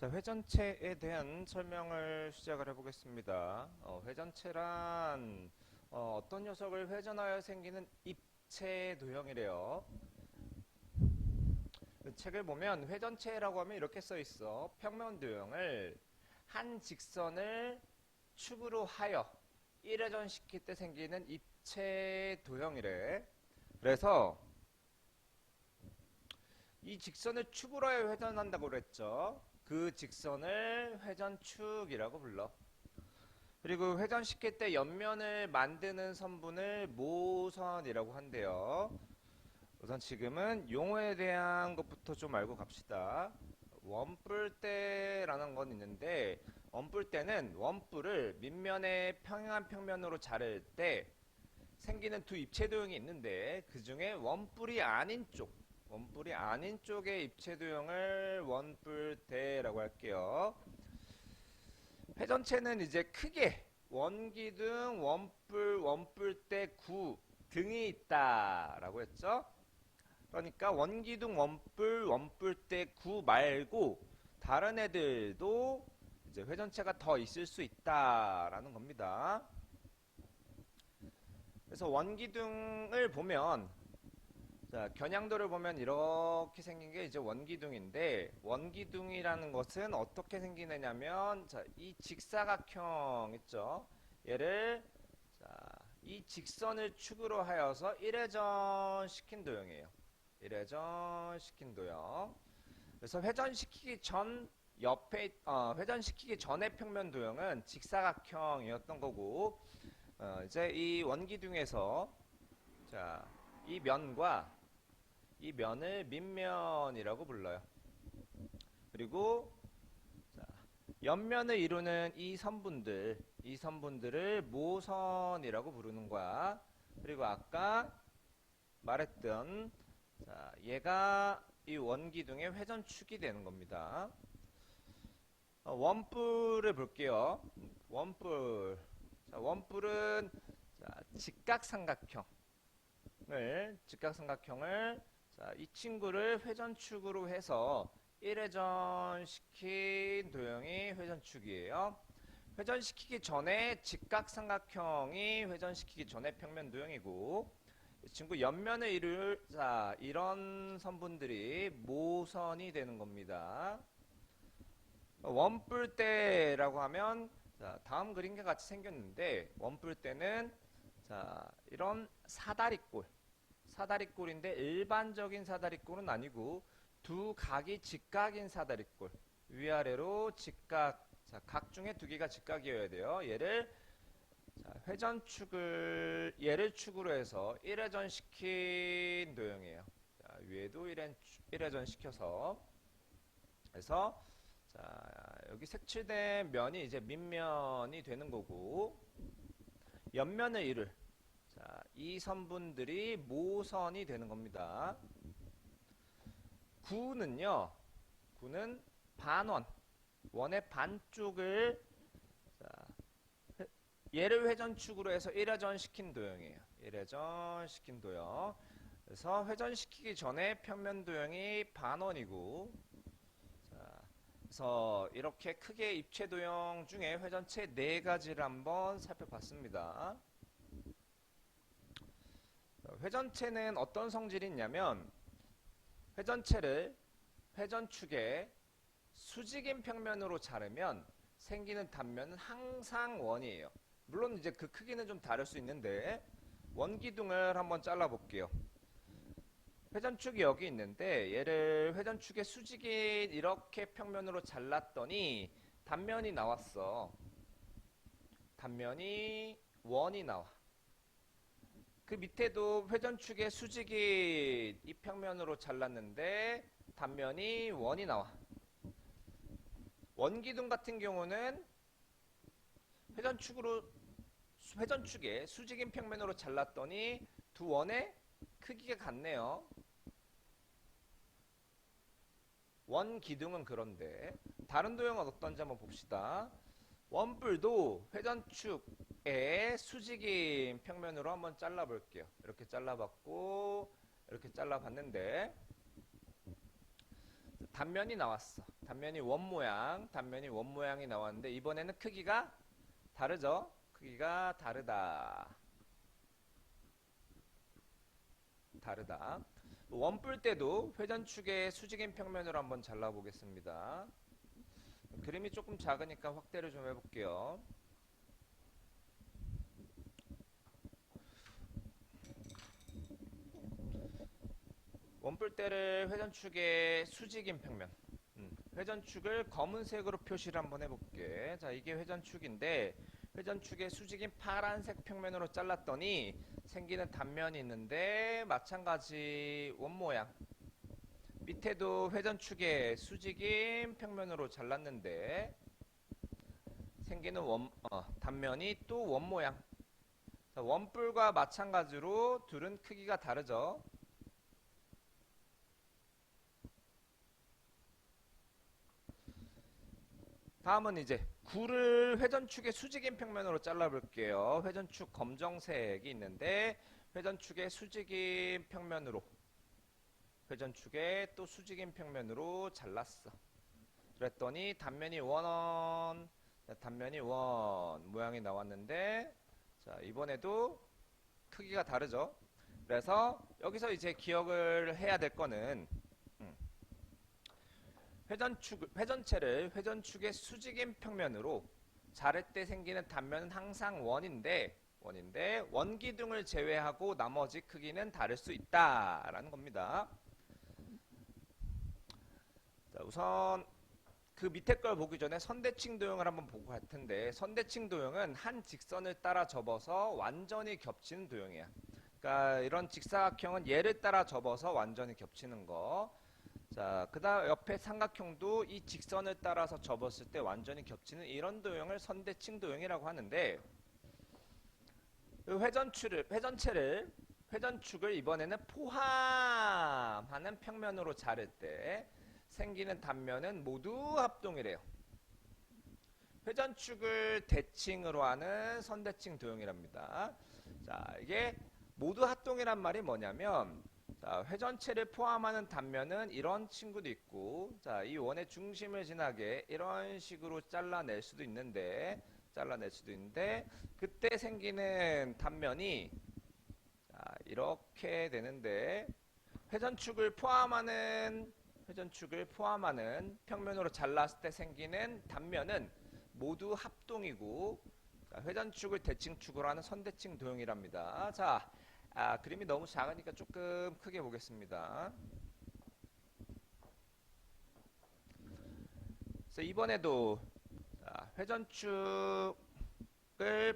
자, 회전체에 대한 설명을 시작을 해보겠습니다. 회전체란 어떤 녀석을 회전하여 생기는 입체 도형이래요. 그 책을 보면 회전체라고 하면 이렇게 써 있어. 평면 도형을 한 직선을 축으로 하여 1회전 시킬 때 생기는 입체 도형이래. 그래서 이 직선을 축으로 하여 회전한다고 그랬죠. 그 직선을 회전축이라고 불러. 그리고 회전시킬 때 옆면을 만드는 선분을 모선이라고 한대요. 우선 지금은 용어에 대한 것부터 좀 알고 갑시다. 원뿔대라는 건 있는데, 원뿔대는 원뿔을 밑면에 평행한 평면으로 자를 때 생기는 두 입체 도형이 있는데, 그 중에 원뿔이 아닌 쪽의 입체 도형을 원뿔대라고 할게요. 회전체는 이제 크게 원기둥, 원뿔, 원뿔대, 구 등이 있다라고 했죠. 그러니까 원기둥, 원뿔, 원뿔대, 구 말고 다른 애들도 이제 회전체가 더 있을 수 있다라는 겁니다. 그래서 원기둥을 보면, 자, 겨냥도를 보면 이렇게 생긴 게 이제 원기둥인데, 원기둥이라는 것은 어떻게 생기느냐면, 자, 이 직사각형 있죠? 얘를, 자, 이 직선을 축으로 하여서 1회전 시킨 도형이에요. 1회전 시킨 도형. 그래서 회전시키기 전의 평면 도형은 직사각형이었던 거고, 이제 이 원기둥에서, 자, 이 면과 이 면을 밑면이라고 불러요. 그리고 자, 옆면을 이루는 이 선분들을 모선이라고 부르는 거야. 그리고 아까 말했던, 자, 얘가 이 원기둥의 회전축이 되는 겁니다. 원뿔을 볼게요. 원뿔. 자, 원뿔은 자, 직각삼각형을 자, 이 친구를 회전축으로 해서 1회전 시킨 도형이 회전축이에요. 회전시키기 전에 직각삼각형이 회전시키기 전에 평면 도형이고, 이 친구 옆면을 이룰 자, 이런 선분들이 모선이 되는 겁니다. 원뿔대라고 하면, 자, 다음 그림과 같이 생겼는데, 원뿔대는 자, 이런 사다리꼴인데 일반적인 사다리꼴은 아니고 두 각이 직각인 사다리꼴, 위아래로 직각, 자, 각 중에 두 개가 직각이어야 돼요. 얘를 축으로 해서 1회전 시킨 도형이에요. 자, 위에도 1회전 시켜서, 그래서 자, 여기 색칠된 면이 이제 밑면이 되는 거고, 옆면을 이룰, 자, 이 선분들이 모선이 되는 겁니다. 구는 반원, 원의 반쪽을, 자, 얘를 회전축으로 해서 1회전 시킨 도형이에요. 1회전 시킨 도형. 그래서 회전시키기 전에 평면 도형이 반원이고, 자, 그래서 이렇게 크게 입체 도형 중에 회전체 4가지를 한번 살펴봤습니다. 회전체는 어떤 성질이 있냐면, 회전체를 회전축에 수직인 평면으로 자르면 생기는 단면은 항상 원이에요. 물론 이제 그 크기는 좀 다를 수 있는데, 원기둥을 한번 잘라 볼게요. 회전축이 여기 있는데, 얘를 회전축의 수직인 이렇게 평면으로 잘랐더니 단면이 나왔어. 단면이 원이 나와. 그 밑에도 회전축의 수직이 이 평면으로 잘랐는데 단면이 원이 나와. 원기둥 같은 경우는 회전축의 수직인 평면으로 잘랐더니 두 원의 크기가 같네요. 원기둥은 그런데 다른 도형은 어떤지 한번 봅시다. 원뿔도 회전축의 수직인 평면으로 한번 잘라볼게요. 이렇게 잘라봤고, 이렇게 잘라봤는데, 단면이 나왔어. 단면이 원 모양이 나왔는데 이번에는 크기가 다르죠? 크기가 다르다. 원뿔 때도 회전축의 수직인 평면으로 한번 잘라보겠습니다. 그림이 조금 작으니까 확대를 좀 해볼게요. 원뿔대를 회전축의 수직인 평면, 회전축을 검은색으로 표시를 한번 해볼게. 자, 이게 회전축인데 회전축의 수직인 파란색 평면으로 잘랐더니 생기는 단면이 있는데 마찬가지 원 모양. 밑에도 회전축의 수직인 평면으로 잘랐는데 생기는 단면이 또 원 모양. 자, 원뿔과 마찬가지로 둘은 크기가 다르죠. 다음은 이제 굴을 회전축의 수직인 평면으로 잘라볼게요. 회전축 검정색이 있는데 회전축의 수직인 평면으로 회전축의 또 수직인 평면으로 잘랐어. 그랬더니 단면이 원 모양이 나왔는데 자, 이번에도 크기가 다르죠. 그래서 여기서 이제 기억을 해야 될 거는 회전체를 회전축의 수직인 평면으로 자를 때 생기는 단면은 항상 원인데 원기둥을 제외하고 나머지 크기는 다를 수 있다라는 겁니다. 자, 우선 그 밑에 걸 보기 전에 선대칭 도형을 한번 보고 갈 텐데 선대칭 도형은 한 직선을 따라 접어서 완전히 겹치는 도형이야. 그러니까 이런 직사각형은 얘를 따라 접어서 완전히 겹치는 거. 자, 그다음 옆에 삼각형도 이 직선을 따라서 접었을 때 완전히 겹치는 이런 도형을 선대칭 도형이라고 하는데 회전축을 이번에는 포함하는 평면으로 자를 때 생기는 단면은 모두 합동이래요. 회전축을 대칭으로 하는 선대칭 도형이랍니다. 자, 이게 모두 합동이란 말이 뭐냐면 자, 회전체를 포함하는 단면은 이런 친구도 있고 자, 이 원의 중심을 지나게 이런 식으로 잘라낼 수도 있는데 그때 생기는 단면이 자, 이렇게 되는데 회전축을 포함하는 평면으로 잘랐을 때 생기는 단면은 모두 합동이고 자, 회전축을 대칭축으로 하는 선대칭 도형이랍니다. 자, 그림이 너무 작으니까 조금 크게 보겠습니다. 그래서 이번에도 회전축을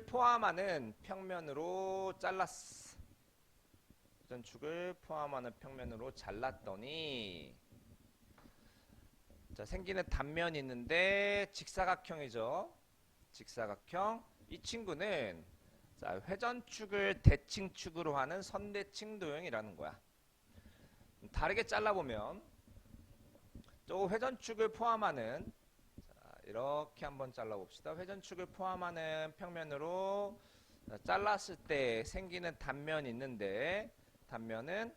포함하는 평면으로 잘랐어. 회전축을 포함하는 평면으로 잘랐더니 자, 생기는 단면이 있는데 직사각형이죠. 직사각형. 이 친구는 자, 회전축을 대칭축으로 하는 선대칭 도형이라는 거야. 다르게 잘라보면 또 회전축을 포함하는 자, 이렇게 한번 잘라봅시다. 회전축을 포함하는 평면으로 잘랐을 때 생기는 단면이 있는데 단면은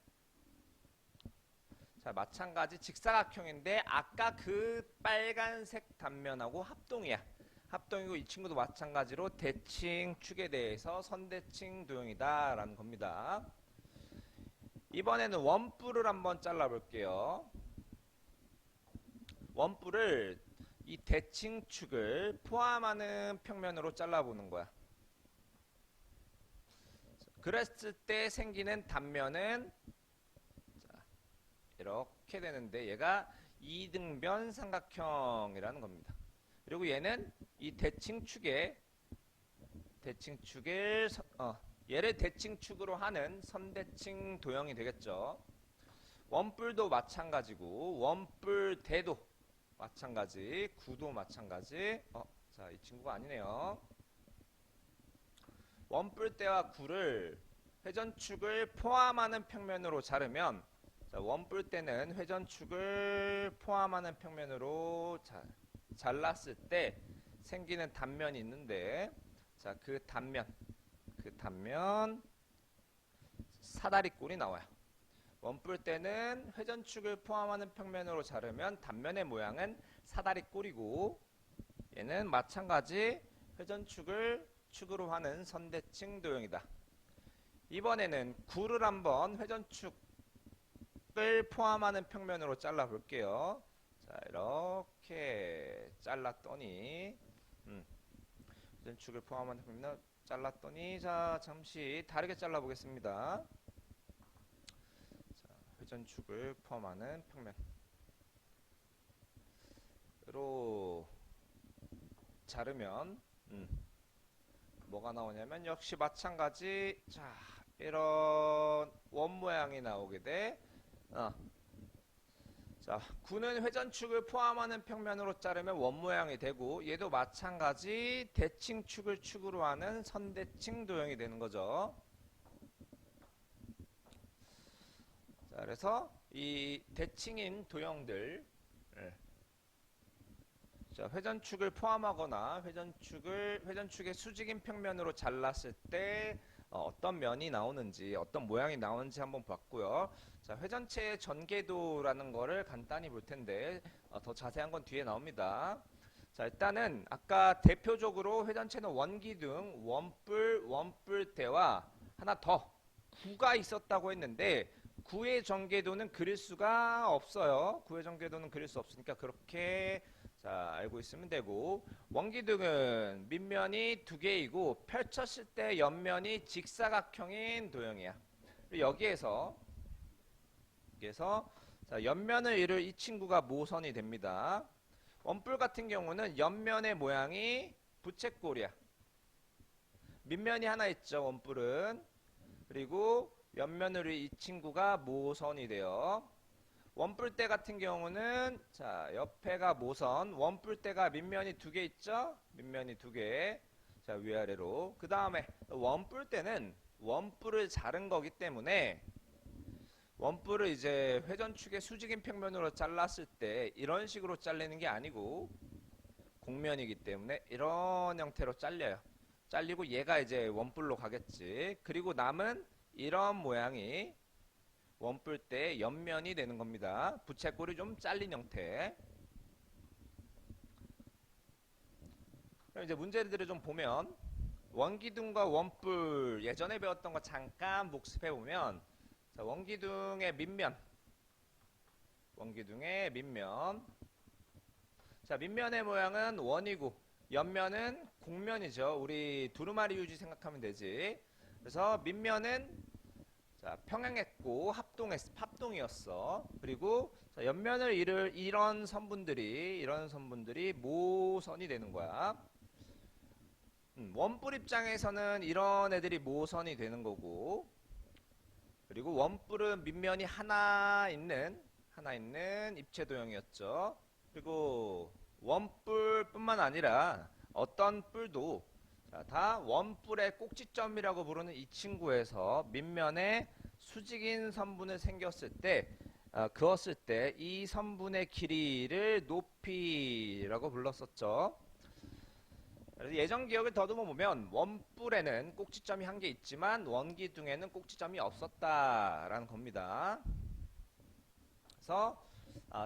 자, 마찬가지 직사각형인데 아까 그 빨간색 단면하고 합동이야. 합동이고 이 친구도 마찬가지로 대칭축에 대해서 선대칭 도형이다 라는 겁니다. 이번에는 원뿔을 한번 잘라볼게요. 원뿔을 이 대칭축을 포함하는 평면으로 잘라보는 거야. 그랬을 때 생기는 단면은 자, 이렇게 되는데 얘가 이등변 삼각형이라는 겁니다. 그리고 얘는 이 얘를 대칭축으로 하는 선대칭 도형이 되겠죠. 원뿔도 마찬가지고 원뿔대도 마찬가지, 구도 마찬가지. 자, 이 친구가 아니네요. 원뿔대와 구를 회전축을 포함하는 평면으로 자르면 자, 원뿔대는 회전축을 포함하는 평면으로 잘랐을 때 생기는 단면이 있는데 자, 그 단면 사다리꼴이 나와요. 원뿔 때는 회전축을 포함하는 평면으로 자르면 단면의 모양은 사다리 꼴이고, 얘는 마찬가지 회전축을 축으로 하는 선대칭 도형이다. 이번에는 구를 한번 회전축을 포함하는 평면으로 잘라 볼게요. 자, 이렇게 잘랐더니 회전축을 포함하는 평면 잘랐더니, 자, 잠시 다르게 잘라 보겠습니다. 자, 회전축을 포함하는 평면으로 자르면 뭐가 나오냐면 역시 마찬가지, 자, 이런 원 모양이 나오게 돼. 자, 구는 회전축을 포함하는 평면으로 자르면 원 모양이 되고, 얘도 마찬가지 대칭축을 축으로 하는 선대칭 도형이 되는 거죠. 자, 그래서 이 대칭인 도형들, 자, 회전축을 포함하거나 회전축의 수직인 평면으로 잘랐을 때 어떤 면이 나오는지, 어떤 모양이 나오는지 한번 봤고요. 자, 회전체의 전개도라는 거를 간단히 볼 텐데, 더 자세한 건 뒤에 나옵니다. 자, 일단은 아까 대표적으로 회전체는 원기둥, 원뿔대와 하나 더 구가 있었다고 했는데, 구의 전개도는 그릴 수가 없어요. 구의 전개도는 그릴 수 없으니까 그렇게, 자, 알고 있으면 되고, 원기둥은 밑면이 두 개이고 펼쳤을 때 옆면이 직사각형인 도형이야. 여기에서 자, 옆면을 이룰 이 친구가 모선이 됩니다. 원뿔 같은 경우는 옆면의 모양이 부채꼴이야. 밑면이 하나 있죠, 원뿔은. 그리고 옆면을 이 친구가 모선이 돼요. 원뿔대 같은 경우는, 자, 옆에가 모선, 원뿔대가 밑면이 두 개 있죠? 밑면이 두 개. 자, 위아래로. 그 다음에 원뿔대는 원뿔을 자른 거기 때문에, 원뿔을 이제 회전축의 수직인 평면으로 잘랐을 때 이런 식으로 잘리는 게 아니고, 곡면이기 때문에 이런 형태로 잘려요. 잘리고 얘가 이제 원뿔로 가겠지. 그리고 남은 이런 모양이 원뿔 때 옆면이 되는 겁니다. 부채꼴이 좀 잘린 형태. 그럼 이제 문제들을 좀 보면, 원기둥과 원뿔 예전에 배웠던 거 잠깐 복습해 보면, 자, 원기둥의 밑면, 자, 밑면의 모양은 원이고 옆면은 곡면이죠. 우리 두루마리 유지 생각하면 되지. 그래서 밑면은, 자, 평행했고 합동이었어. 그리고 자, 옆면을 이룰 이런 선분들이 모선이 되는 거야. 원뿔 입장에서는 이런 애들이 모선이 되는 거고, 그리고 원뿔은 밑면이 하나 있는 입체 도형이었죠. 그리고 원뿔뿐만 아니라 어떤 뿔도, 자, 다 원뿔의 꼭지점이라고 부르는 이 친구에서 밑면에 수직인 선분을 그었을 때 이 선분의 길이를 높이라고 불렀었죠. 그래서 예전 기억을 더듬어 보면 원뿔에는 꼭지점이 한 개 있지만 원기둥에는 꼭지점이 없었다라는 겁니다. 그래서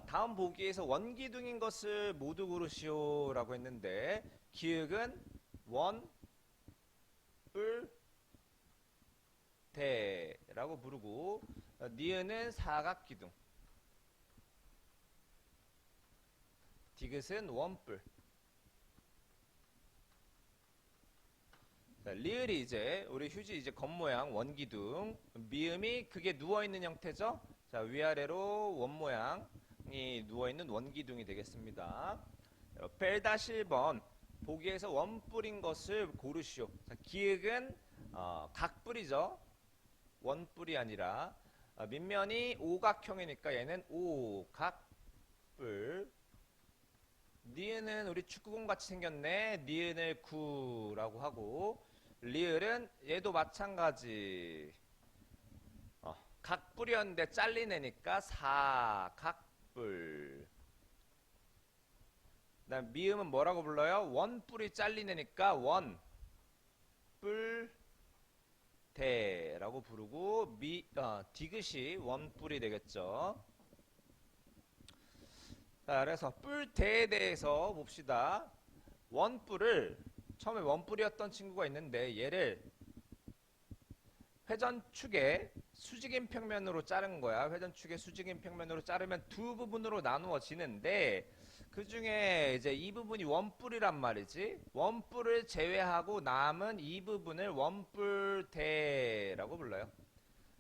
다음 보기에서 원기둥인 것을 모두 고르시오라고 했는데, 기역은 원뿔대라고 부르고, 니은은 사각기둥, 디귿은 원뿔. 자, 리을이 이제 우리 휴지 이제 겉모양 원기둥, 미음이 그게 누워있는 형태죠. 자, 위아래로 원모양이 누워있는 원기둥이 되겠습니다. 벨-1번 보기에서 원뿔인 것을 고르시오. 자, 기역은 각뿔이죠. 원뿔이 아니라, 밑면이 오각형이니까 얘는 오각뿔. 니은은 우리 축구공 같이 생겼네. 니은을 구라고 하고, 리을은 얘도 마찬가지. 각뿔이었는데 잘리내니까 사각뿔. 그다음 미음은 뭐라고 불러요? 원뿔이 잘리내니까 원뿔대. 대라고 부르고 디귿이 원뿔이 되겠죠. 자, 그래서 뿔대에 대해서 봅시다. 원뿔을 처음에 원뿔이었던 친구가 있는데 얘를 회전축의 수직인 평면으로 자른 거야. 회전축의 수직인 평면으로 자르면 두 부분으로 나누어지는데 그 중에 이제 이 부분이 원뿔이란 말이지. 원뿔을 제외하고 남은 이 부분을 원뿔대라고 불러요.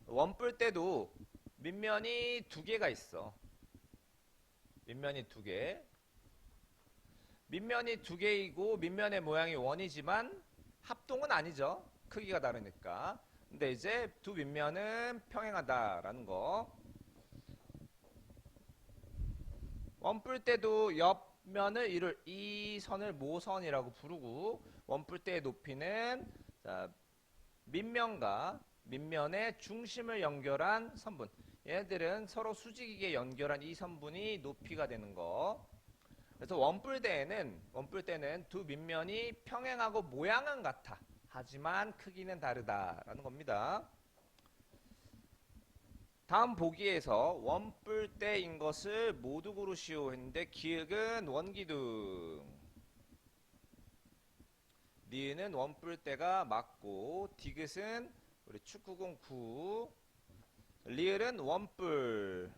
원뿔대도 밑면이 두 개가 있어. 밑면이 두 개. 밑면이 두 개이고 밑면의 모양이 원이지만 합동은 아니죠. 크기가 다르니까. 근데 이제 두 밑면은 평행하다라는 거. 원뿔대도 옆면을 이룰 이 선을 모선이라고 부르고 원뿔대의 높이는 자, 밑면과 밑면의 중심을 연결한 선분. 얘네들은 서로 수직이게 연결한 이 선분이 높이가 되는 거. 그래서 원뿔대는 두 밑면이 평행하고 모양은 같아. 하지만 크기는 다르다라는 겁니다. 다음 보기에서 원뿔대인 것을 모두 고르시오 했는데 기역은 원기둥, 니은은 원뿔대가 맞고 디귿은 우리 축구공 9, 리을은 원뿔.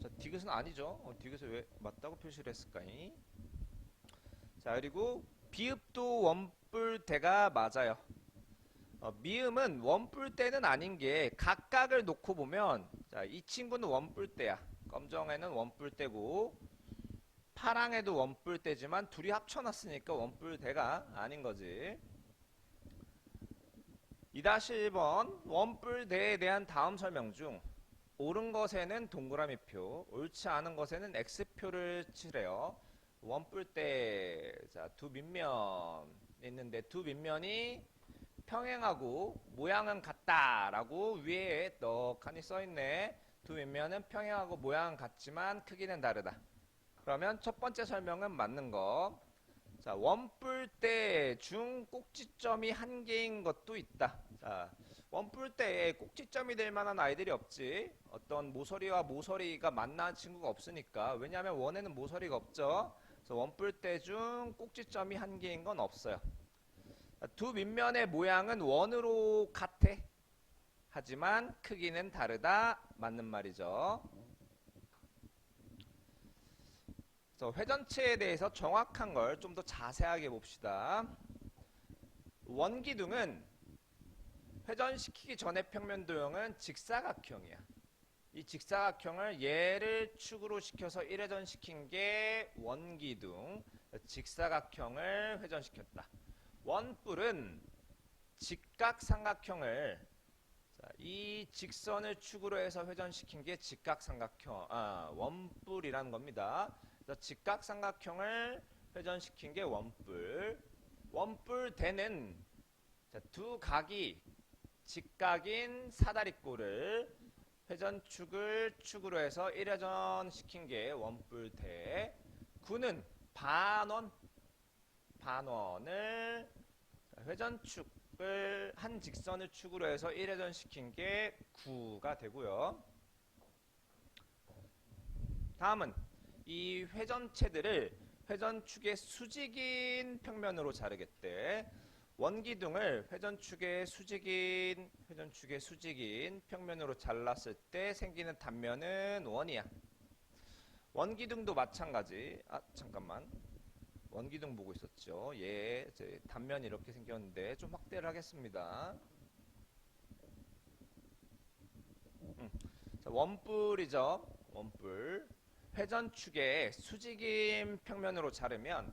자, 디귿은 아니죠. 디귿을 왜 맞다고 표시를 했을까니? 자, 그리고 비읍도 원뿔대가 맞아요. 미음은 원뿔대는 아닌 게 각각을 놓고 보면 자, 이 친구는 원뿔대야. 검정에는 원뿔대고 파랑에도 원뿔대지만 둘이 합쳐놨으니까 원뿔대가 아닌 거지. 2-1번 원뿔대에 대한 다음 설명 중 옳은 것에는 동그라미표, 옳지 않은 것에는 X표를 칠해요. 원뿔대, 자, 두 밑면 있는데 두 밑면이 평행하고 모양은 같다라고 위에 떡하니 써있네. 두 밑면은 평행하고 모양은 같지만 크기는 다르다. 그러면 첫 번째 설명은 맞는 거. 자, 원뿔대 중 꼭지점이 한 개인 것도 있다. 자, 원뿔대에 꼭지점이 될 만한 아이들이 없지. 어떤 모서리와 모서리가 만나는 친구가 없으니까. 왜냐하면 원에는 모서리가 없죠. 그래서 원뿔대 중 꼭지점이 한 개인 건 없어요. 두 밑면의 모양은 원으로 같아. 하지만 크기는 다르다. 맞는 말이죠. 회전체에 대해서 정확한 걸 좀 더 자세하게 봅시다. 원기둥은 회전시키기 전의 평면 도형은 직사각형이야. 이 직사각형을 얘를 축으로 시켜서 1회전 시킨 게 원기둥. 직사각형을 회전시켰다. 원뿔은 직각삼각형을 이 직선을 축으로 해서 회전시킨 게 직각삼각형, 원뿔이라는 겁니다. 그래서 직각삼각형을 회전시킨 게 원뿔. 원뿔대는 두 각이 직각인 사다리꼴을 회전축을 축으로 해서 1회전 시킨 게 원뿔대. 구는 반원을 회전축을 한 직선을 축으로 해서 1회전 시킨 게 구가 되고요. 다음은 이 회전체들을 회전축의 수직인 평면으로 자르겠대. 원기둥을 회전축의 수직인 평면으로 잘랐을 때 생기는 단면은 원이야. 원기둥도 마찬가지. 잠깐만. 원기둥 보고 있었죠. 이제 단면이 이렇게 생겼는데 좀 확대를 하겠습니다. 자, 원뿔이죠. 원뿔. 회전축의 수직인 평면으로 자르면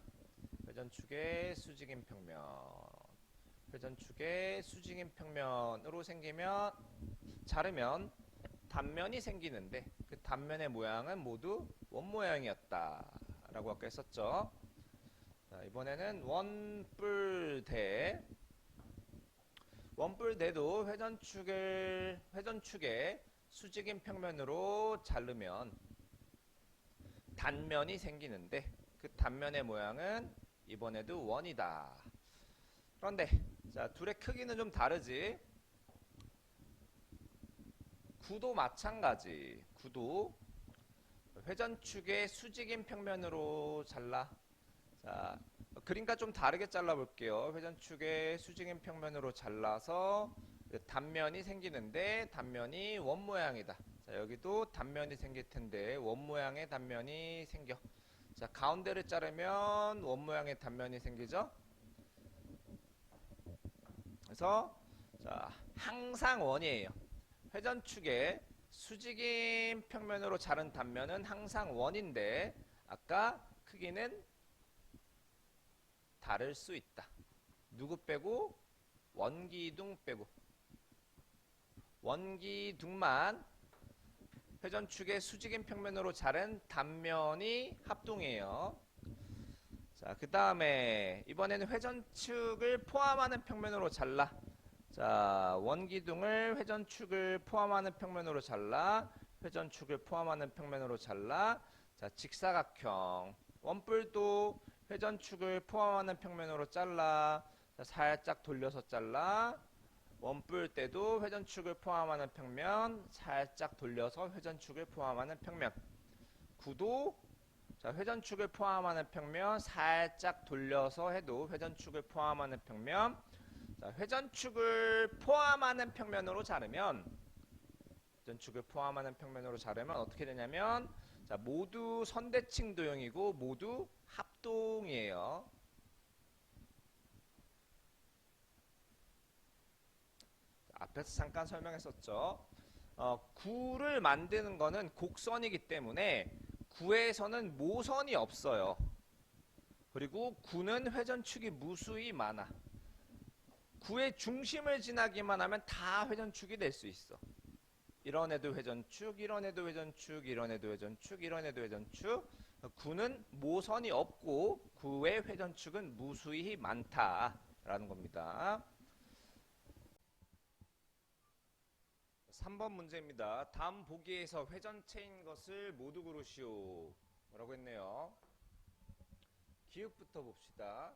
회전축의 수직인 평면으로 자르면 단면이 생기는데 그 단면의 모양은 모두 원 모양이었다 라고 아까 했었죠. 자, 이번에는 원뿔대도 회전축의 수직인 평면으로 자르면 단면이 생기는데 그 단면의 모양은 이번에도 원이다. 그런데 자, 둘의 크기는 좀 다르지. 구도 마찬가지. 구도 회전축의 수직인 평면으로 잘라. 자, 그림과 좀 다르게 잘라볼게요. 회전축의 수직인 평면으로 잘라서 단면이 생기는데 단면이 원 모양이다. 자, 여기도 단면이 생길 텐데 원 모양의 단면이 생겨. 자, 가운데를 자르면 원 모양의 단면이 생기죠. 그래서 자, 항상 원이에요. 회전축의 수직인 평면으로 자른 단면은 항상 원인데 아까 크기는 다를 수 있다. 누구 빼고? 원기둥 빼고. 원기둥만 회전축의 수직인 평면으로 자른 단면이 합동이에요. 자, 그 다음에 이번에는 회전축을 포함하는 평면으로 잘라. 자, 원기둥을 회전축을 포함하는 평면으로 잘라. 회전축을 포함하는 평면으로 잘라. 자, 직사각형. 원뿔도 회전축을 포함하는 평면으로 잘라. 자, 살짝 돌려서 잘라. 원뿔 때도 회전축을 포함하는 평면 살짝 돌려서 회전축을 포함하는 평면. 구도 자, 회전축을 포함하는 평면 살짝 돌려서 해도 회전축을 포함하는 평면. 자, 회전축을 포함하는 평면으로 자르면 회전축을 포함하는 평면으로 자르면 어떻게 되냐면 자, 모두 선대칭 도형이고 모두 합동이에요. 자, 앞에서 잠깐 설명했었죠. 구를 만드는 거는 곡선이기 때문에 구에서는 모선이 없어요. 그리고 구는 회전축이 무수히 많아. 구의 중심을 지나기만 하면 다 회전축이 될 수 있어. 이런 애도 회전축, 이런 애도 회전축, 이런 애도 회전축, 이런 애도 회전축. 구는 모선이 없고 구의 회전축은 무수히 많다라는 겁니다. 3번 문제입니다. 다음 보기에서 회전체인 것을 모두 고르시오. 뭐라고 했네요. 기역부터 봅시다.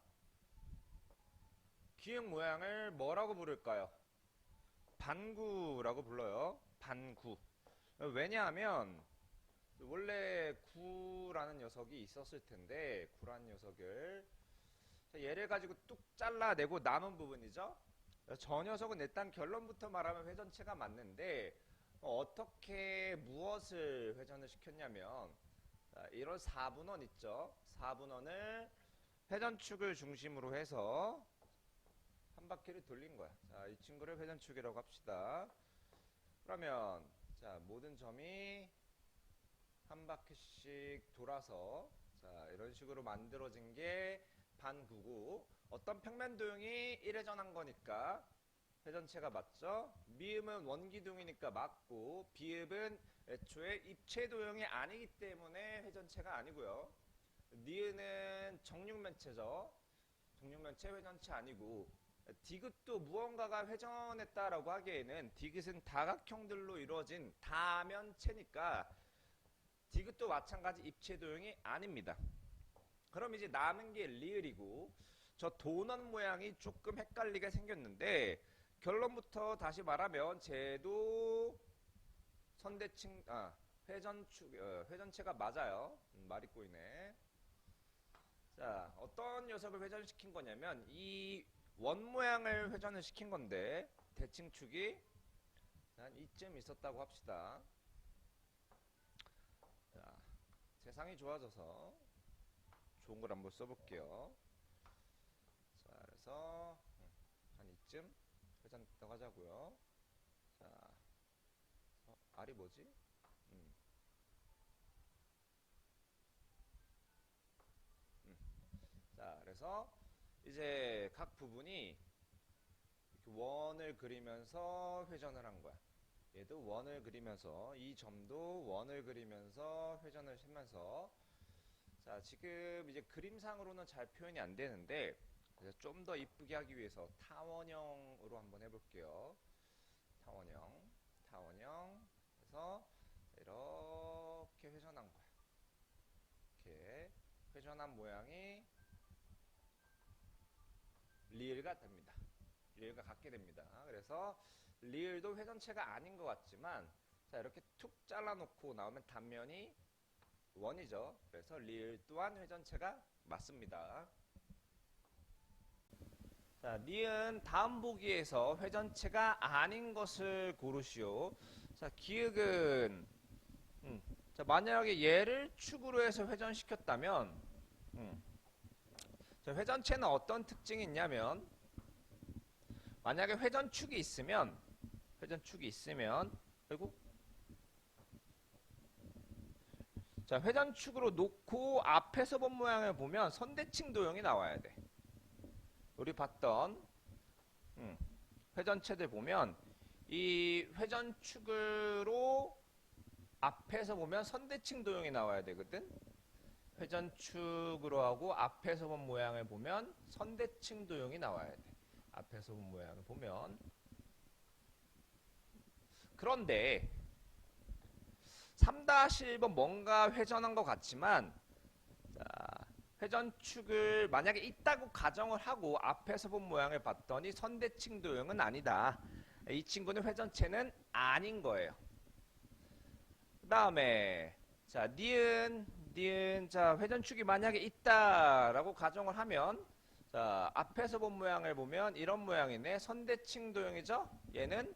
기역 모양을 뭐라고 부를까요? 반구라고 불러요. 반구. 왜냐하면 원래 구라는 녀석이 있었을 텐데 구라는 녀석을 얘를 가지고 뚝 잘라내고 남은 부분이죠. 저 녀석은 일단 결론부터 말하면 회전체가 맞는데 어떻게 무엇을 회전을 시켰냐면 이런 4분원 있죠. 4분원을 회전축을 중심으로 해서 한 바퀴를 돌린 거야. 자, 이 친구를 회전축이라고 합시다. 그러면 자, 모든 점이 한 바퀴씩 돌아서 자, 이런 식으로 만들어진 게 반구고 어떤 평면 도형이 1회전한 거니까 회전체가 맞죠? 미음은 원기둥이니까 맞고 비읍은 애초에 입체 도형이 아니기 때문에 회전체가 아니고요. 니은은 정육면체죠. 정육면체 회전체 아니고 디귿도 무언가가 회전했다라고 하기에는 디귿은 다각형들로 이루어진 다면체니까 디귿도 마찬가지 입체 도형이 아닙니다. 그럼 이제 남은 게 리을이고 저 도넛 모양이 조금 헷갈리게 생겼는데 결론부터 다시 말하면 쟤도 선대칭 회전축 회전체가 맞아요. 말이 꼬이네. 자, 어떤 녀석을 회전시킨 거냐면 이 원 모양을 회전을 시킨 건데 대칭축이 한 이쯤 있었다고 합시다. 자, 세상이 좋아져서 좋은 걸 한번 써볼게요. 자, 그래서 한 이쯤 회전했다고 하자고요. 자, R이 뭐지? 음, 자, 그래서 이제 각 부분이 이렇게 원을 그리면서 회전을 한 거야. 얘도 원을 그리면서 이 점도 원을 그리면서 회전을 하면서 자, 지금 이제 그림상으로는 잘 표현이 안 되는데 좀 더 이쁘게 하기 위해서 타원형으로 한번 해볼게요. 타원형 해서 이렇게 회전한 거야. 이렇게 회전한 모양이 리을가 됩니다. 리을과 같게 됩니다. 그래서 리을도 회전체가 아닌 것 같지만 자 이렇게 툭 잘라놓고 나오면 단면이 원이죠. 그래서 리을 또한 회전체가 맞습니다. 자, 니은 다음 보기에서 회전체가 아닌 것을 고르시오. 자, 기역은 자, 만약에 얘를 축으로 해서 회전시켰다면 자, 회전체는 어떤 특징이 있냐면 만약에 회전축이 있으면 그리고 자, 회전축으로 놓고 앞에서 본 모양을 보면 선대칭 도형이 나와야 돼. 우리 봤던 회전체들 보면 이 회전축으로 앞에서 보면 선대칭 도형이 나와야 되거든. 회전축으로 하고 앞에서 본 모양을 보면 선대칭 도형이 나와야 돼. 앞에서 본 모양을 보면. 그런데 3-1번 뭔가 회전한 것 같지만 자, 회전축을 만약에 있다고 가정을 하고 앞에서 본 모양을 봤더니 선대칭 도형은 아니다. 이 친구는 회전체는 아닌 거예요. 그 다음에 자 니은 자 회전축이 만약에 있다라고 가정을 하면 자 앞에서 본 모양을 보면 이런 모양이네. 선대칭 도형이죠. 얘는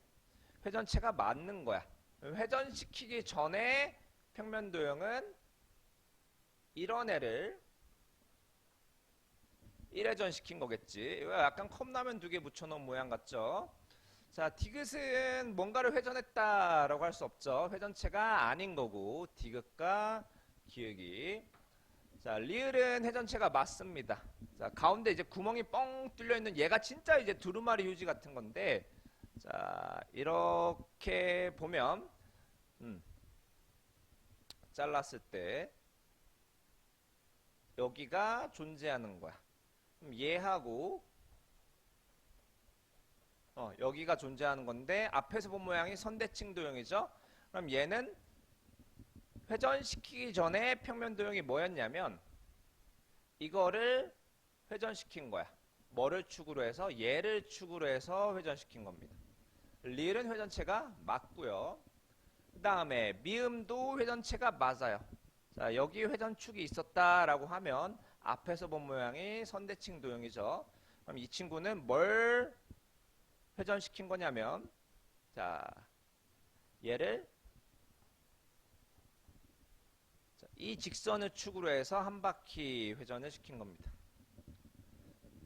회전체가 맞는 거야. 회전시키기 전에 평면 도형은 이런 애를 1회전 시킨 거겠지. 이거 약간 컵라면 2개 묻혀놓은 모양 같죠? 자, 디귿은 뭔가를 회전했다라고 할 수 없죠. 회전체가 아닌 거고 디귿과 기역이. 자, 리을은 회전체가 맞습니다. 자, 가운데 이제 구멍이 뻥 뚫려 있는 얘가 진짜 이제 두루마리 휴지 같은 건데, 자, 이렇게 보면, 잘랐을 때 여기가 존재하는 거야. 그럼 얘하고 여기가 존재하는 건데 앞에서 본 모양이 선대칭 도형이죠. 그럼 얘는 회전시키기 전에 평면 도형이 뭐였냐면 이거를 회전시킨 거야. 뭐를 축으로 해서? 얘를 축으로 해서 회전시킨 겁니다. 리을은 회전체가 맞고요. 그 다음에 미음도 회전체가 맞아요. 자, 여기 회전축이 있었다라고 하면 앞에서 본 모양이 선대칭 도형이죠. 그럼 이 친구는 뭘 회전시킨 거냐면 자, 얘를 이 직선을 축으로 해서 한 바퀴 회전을 시킨 겁니다.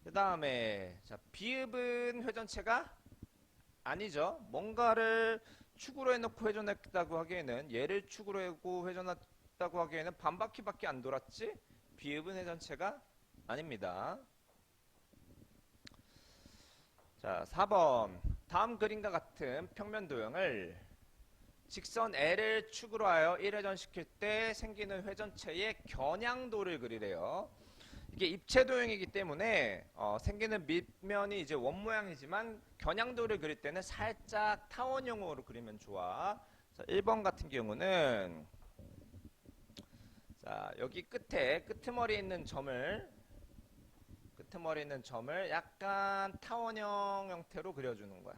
그 다음에 자, 비읍은 회전체가 아니죠. 뭔가를 축으로 해놓고 회전했다고 하기에는 얘를 축으로 해고 회전했다고 하기에는 반 바퀴밖에 안 돌았지. 비읍은 회전체가 아닙니다. 자, 4번 다음 그림과 같은 평면 도형을 직선 L을 축으로 하여 1회전 시킬 때 생기는 회전체의 겨냥도를 그리래요. 이게 입체 도형이기 때문에 생기는 밑면이 이제 원 모양이지만 겨냥도를 그릴 때는 살짝 타원형으로 그리면 좋아. 자, 1번 같은 경우는 자, 여기 끝에 끄트머리에 있는 점을 약간 타원형 형태로 그려주는 거야.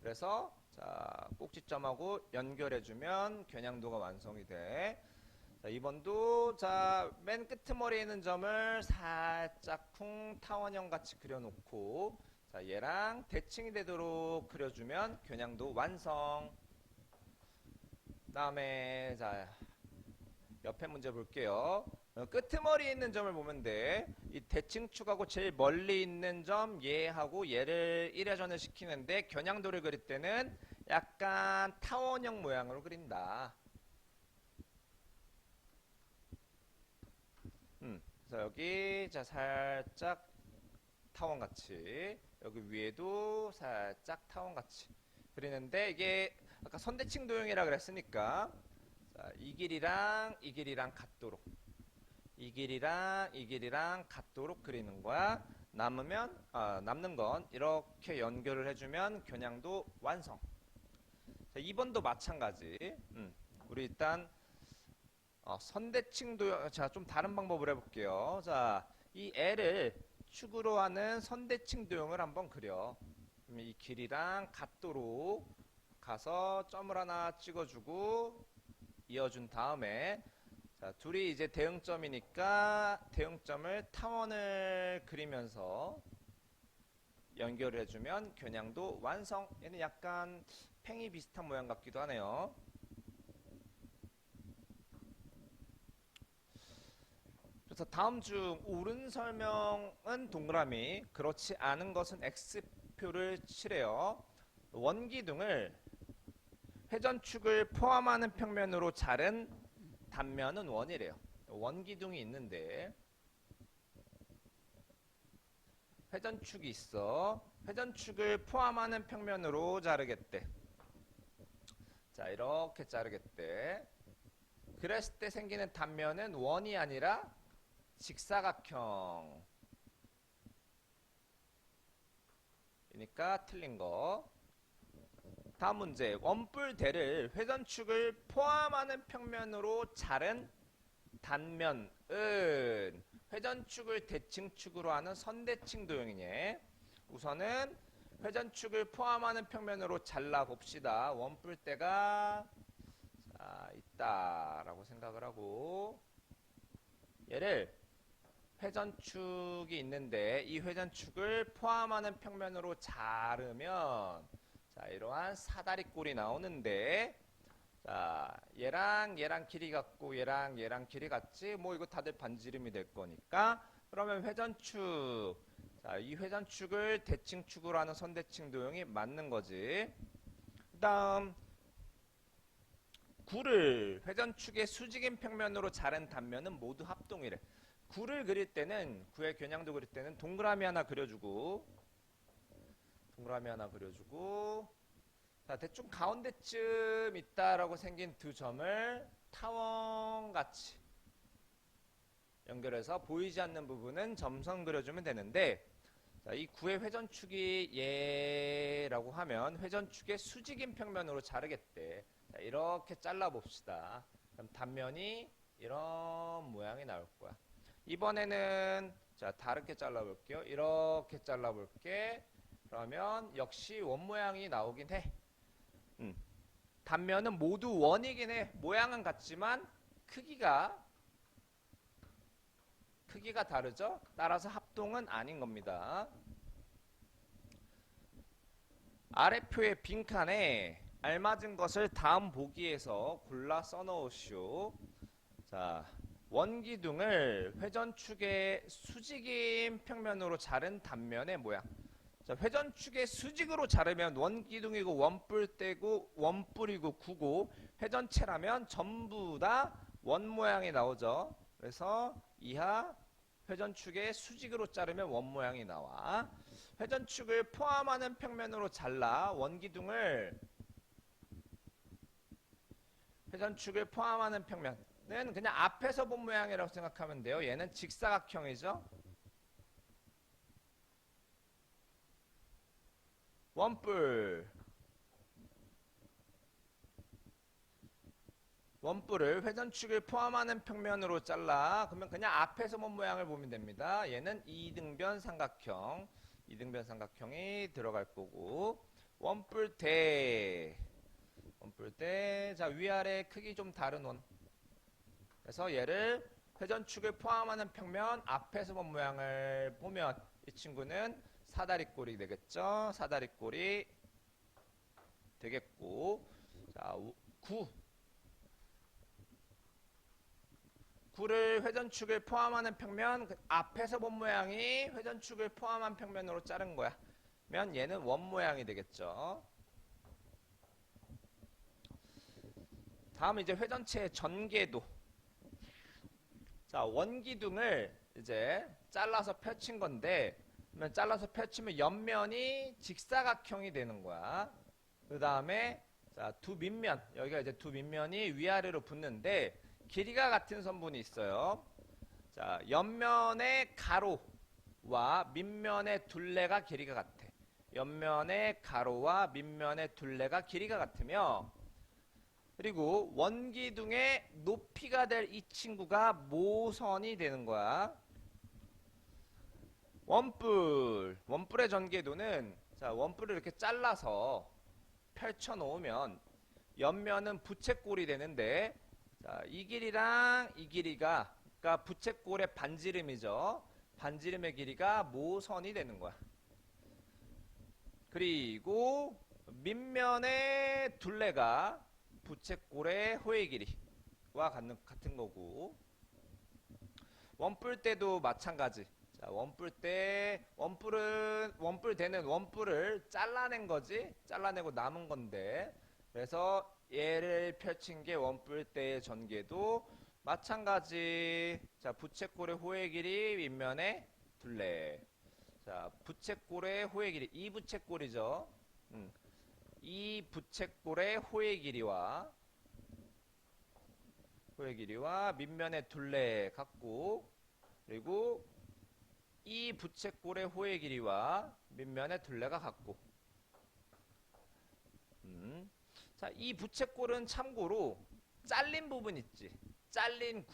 그래서 자, 꼭지점하고 연결해주면 겨냥도가 완성이 돼. 자, 2번도 자, 맨 끄트머리에 있는 점을 살짝 쿵 타원형 같이 그려놓고 자, 얘랑 대칭이 되도록 그려주면 겨냥도 완성. 그 다음에 자, 옆에 문제 볼게요. 끄트머리에 있는 점을 보면 돼. 이 대칭축하고 제일 멀리 있는 점 얘하고 얘를 1회전을 시키는데 겨냥도를 그릴 때는 약간 타원형 모양으로 그린다. 그래서 여기 자 살짝 타원같이 여기 위에도 살짝 타원같이 그리는데 이게 아까 선대칭 도형이라 그랬으니까 자, 이 길이랑 같도록 이 길이랑 같도록 그리는 거야. 남는 건 이렇게 연결을 해주면 겨냥도 완성. 자, 2번도 마찬가지. 우리 일단 선대칭 도형 자, 좀 다른 방법을 해볼게요. 자, 이 L을 대칭축으로 하는 선대칭 도형을 한번 그려. 그러면 이 길이랑 같도록 가서 점을 하나 찍어주고 이어준 다음에, 자, 둘이 이제 대응점이니까 대응점을 타원을 그리면서 연결을 해주면 겨냥도 완성. 얘는 약간 팽이 비슷한 모양 같기도 하네요. 그래서 다음 중 옳은 설명은 동그라미, 그렇지 않은 것은 X표를 칠해요. 원기둥을 회전축을 포함하는 평면으로 자른 단면은 원이래요. 원기둥이 있는데 회전축이 있어. 회전축을 포함하는 평면으로 자르겠대. 자, 이렇게 자르겠대. 그랬을 때 생기는 단면은 원이 아니라 직사각형. 그러니까 틀린 거. 다음 문제. 원뿔대를 회전축을 포함하는 평면으로 자른 단면은 회전축을 대칭축으로 하는 선대칭 도형이네. 우선은 회전축을 포함하는 평면으로 잘라 봅시다. 원뿔대가 있다라고 생각을 하고, 얘를 회전축이 있는데 이 회전축을 포함하는 평면으로 자르면, 자, 이러한 사다리꼴이 나오는데, 자, 얘랑 길이 같고 얘랑 길이 같지? 뭐 이거 다들 반지름이 될 거니까, 그러면 회전축, 자, 이 회전축을 대칭축으로 하는 선대칭 도형이 맞는 거지. 그 다음 구를 회전축의 수직인 평면으로 자른 단면은 모두 합동이래. 구를 그릴 때는, 구의 겨냥도 그릴 때는 동그라미 하나 그려주고, 자, 대충 가운데쯤 있다라고 생긴 두 점을 타원같이 연결해서 보이지 않는 부분은 점선 그려주면 되는데, 자, 이 구의 회전축이 얘라고 하면 회전축의 수직인 평면으로 자르겠대. 자, 이렇게 잘라 봅시다. 그럼 단면이 이런 모양이 나올 거야. 이번에는 자, 다르게 잘라 볼게요. 이렇게 잘라 볼게. 그러면 역시 원 모양이 나오긴 해. 단면은 모두 원이긴 해. 모양은 같지만 크기가 다르죠? 따라서 합동은 아닌 겁니다. 아래표의 빈칸에 알맞은 것을 다음 보기에서 골라 써넣으시오. 자, 원기둥을 회전축의 수직인 평면으로 자른 단면의 모양. 자, 회전축의 수직으로 자르면 원기둥이고 원뿔이고 구고, 회전체라면 전부 다 원 모양이 나오죠. 그래서 이하 회전축의 수직으로 자르면 원 모양이 나와. 회전축을 포함하는 평면으로 잘라 원기둥을, 회전축을 포함하는 평면은 그냥 앞에서 본 모양이라고 생각하면 돼요. 얘는 직사각형이죠. 원뿔을 회전축을 포함하는 평면으로 잘라. 그러면 그냥 앞에서 본 모양을 보면 됩니다. 얘는 이등변 삼각형이 들어갈 거고, 원뿔대, 자, 위아래 크기 좀 다른 원. 그래서 얘를 회전축을 포함하는 평면 앞에서 본 모양을 보면 이 친구는 사다리꼴이 되겠죠. 사다리꼴이 되겠고, 자, 구를 회전축을 포함하는 평면, 앞에서 본 모양이 회전축을 포함한 평면으로 자른 거야. 면 얘는 원 모양이 되겠죠. 다음 이제 회전체의 전개도. 자, 원기둥을 이제 잘라서 펼친 건데, 그러면 잘라서 펼치면 옆면이 직사각형이 되는 거야. 그 다음에 자, 두 밑면, 여기가 이제 두 밑면이 위아래로 붙는데 길이가 같은 선분이 있어요. 자, 옆면의 가로와 밑면의 둘레가 길이가 같아. 옆면의 가로와 밑면의 둘레가 길이가 같으며, 그리고 원기둥의 높이가 될 이 친구가 모선이 되는 거야. 원뿔의 전개도는 자, 원뿔을 이렇게 잘라서 펼쳐 놓으면 옆면은 부채꼴이 되는데 자, 이 길이랑 이 길이가 그러니까 부채꼴의 반지름이죠. 반지름의 길이가 모선이 되는 거야. 그리고 밑면의 둘레가 부채꼴의 호의 길이와 같은 거고 원뿔 때도 마찬가지. 자, 원뿔 때 원뿔 되는 원뿔을 잘라낸 거지. 잘라내고 남은 건데 그래서 얘를 펼친 게 원뿔 때의 전개도 마찬가지. 자, 부채꼴의 호의 길이 윗면의 둘레. 자, 부채꼴의 호의 길이 이 부채꼴이죠. 이 부채꼴의 호의 길이와 밑면의 둘레 같고 그리고 이 부채꼴의 호의 길이와 밑면의 둘레가 같고 자, 이 부채꼴은 참고로 잘린 부분 있지. 잘린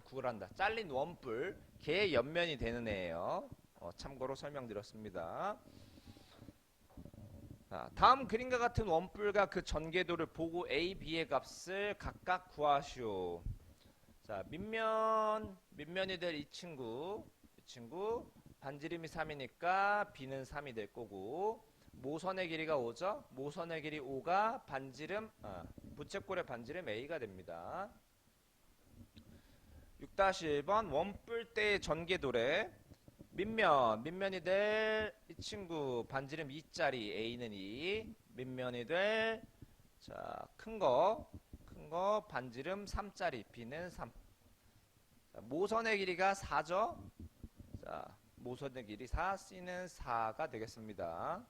구란다. 잘린 원뿔 걔의 옆면이 되는 애예요. 참고로 설명드렸습니다. 자, 다음 그림과 같은 원뿔과 그 전개도를 보고 A, B의 값을 각각 구하시오. 자, 밑면이 될 이 친구 반지름이 3이니까 B는 3이 될 거고 모선의 길이가 5죠. 모선의 길이 5가 부채꼴의 반지름 A가 됩니다. 6-1번 원뿔대의 전개도래 밑면이 될 이 친구 반지름 2짜리 A는 2 밑면이 될 자, 큰 거 반지름 3짜리 B는 3 자, 모선의 길이가 4죠. 자, 모선의 길이 4 C는 4가 되겠습니다.